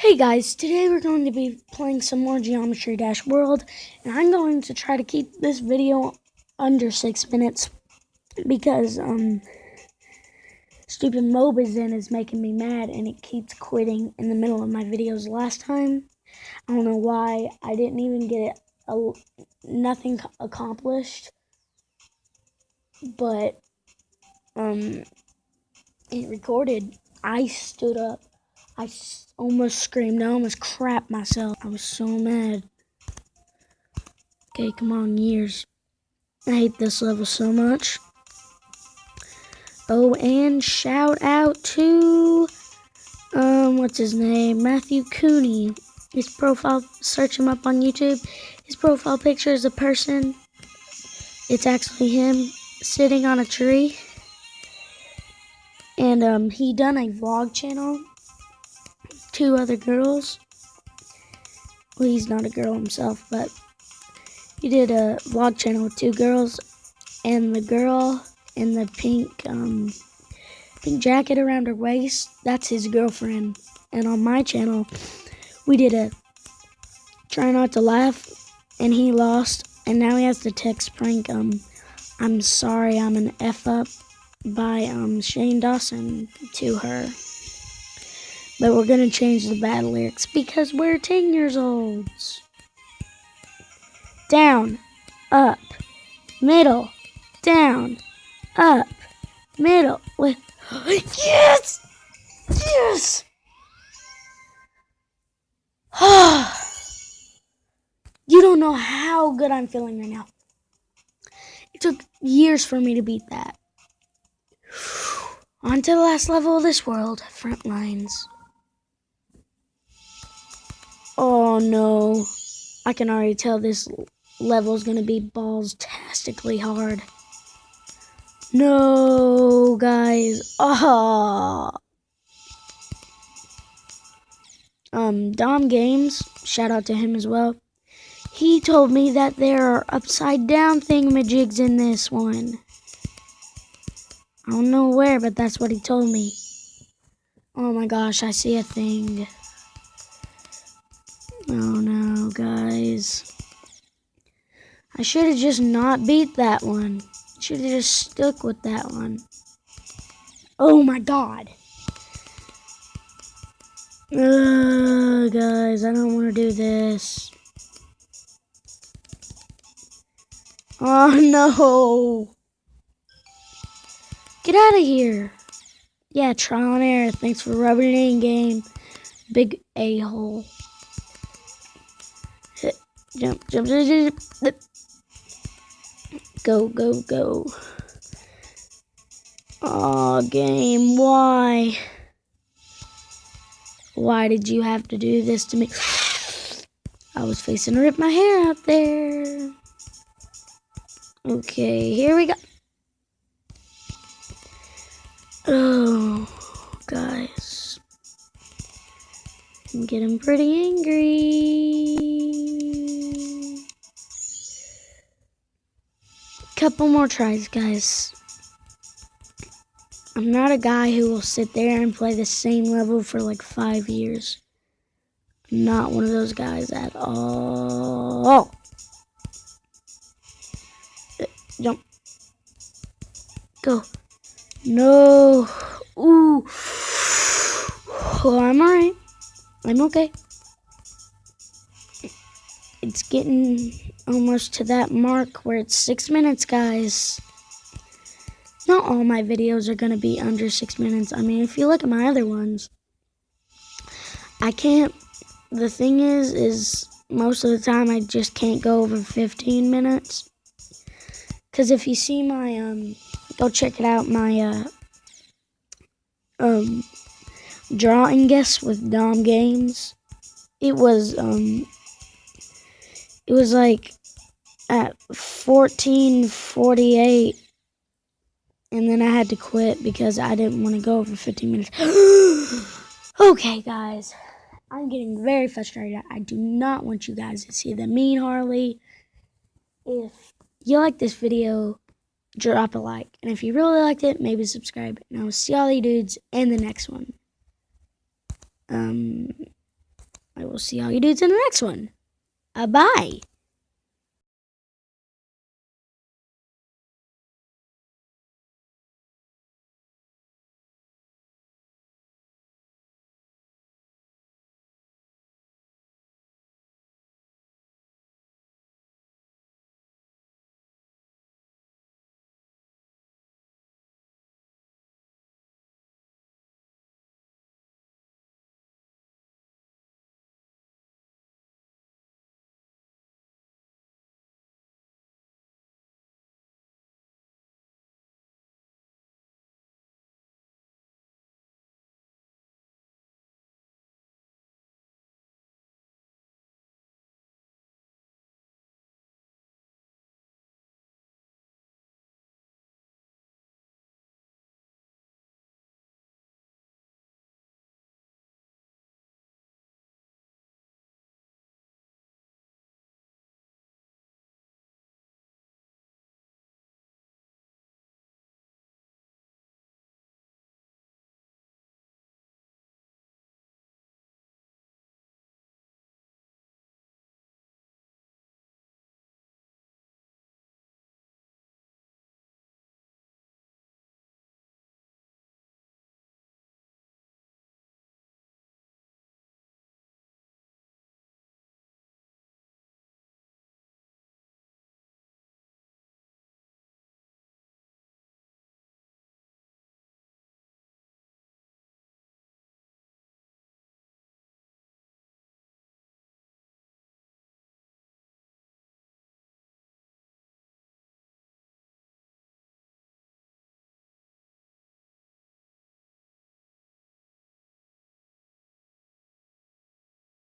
Hey guys, today we're going to be playing some more Geometry Dash World, and I'm going to try to keep this video under 6 minutes because stupid Mobizen is making me mad and it keeps quitting in the middle of my videos. Last time, I don't know why, I didn't even get nothing accomplished, but it recorded. I stood up. I almost screamed. I almost crapped myself. I was so mad. Okay, come on, years. I hate this level so much. Oh, and shout out to, what's his name? Matthew Cooney. His profile, search him up on YouTube. His profile picture is a person. It's actually him sitting on a tree. And, he done a vlog channel. 2 other girls. Well, he's not a girl himself, but he did a vlog channel with 2 girls, and the girl in the pink jacket around her waist, that's his girlfriend. And on my channel, we did a try not to laugh, and he lost, and now he has to text prank I'm sorry I'm an F up by Shane Dawson to her. But we're gonna change the battle lyrics because we're 10 years old. Down, up, middle, down, up, middle. Yes! Yes! You don't know how good I'm feeling right now. It took years for me to beat that. On to the last level of this world, front lines. Oh no, I can already tell this level is gonna be balls-tastically hard. No, guys. Dom Games, shout out to him as well. He told me that there are upside down thingamajigs in this one. I don't know where, but that's what he told me. Oh my gosh, I see a thing. Oh no, guys. I should have just not beat that one. Should have just stuck with that one. Oh my god. Guys, I don't want to do this. Oh no. Get out of here. Yeah, trial and error. Thanks for rubbing it in, game. Big a-hole. Jump, jump, jump, jump. Go, go, go. Aw, game, why? Why did you have to do this to me? I was facing to rip my hair out there. Okay, here we go. Oh, guys. I'm getting pretty angry. Couple more tries, guys. I'm not a guy who will sit there and play the same level for like 5 years. I'm not one of those guys at all. Jump. Go. No. Ooh. Oh, I'm alright. I'm okay. It's getting almost to that mark where it's 6 minutes, guys. Not all my videos are going to be under 6 minutes. I mean, if you look at my other ones, I can't. The thing is most of the time I just can't go over 15 minutes. Because if you see my, go check it out, my, drawing guess with Dom Games. It was like at 14:48. And then I had to quit because I didn't want to go over 15 minutes. Okay, guys. I'm getting very frustrated. I do not want you guys to see the mean Harley. If you like this video, drop a like. And if you really liked it, maybe subscribe. And I will see all you dudes in the next one. I will see all you dudes in the next one. Bye.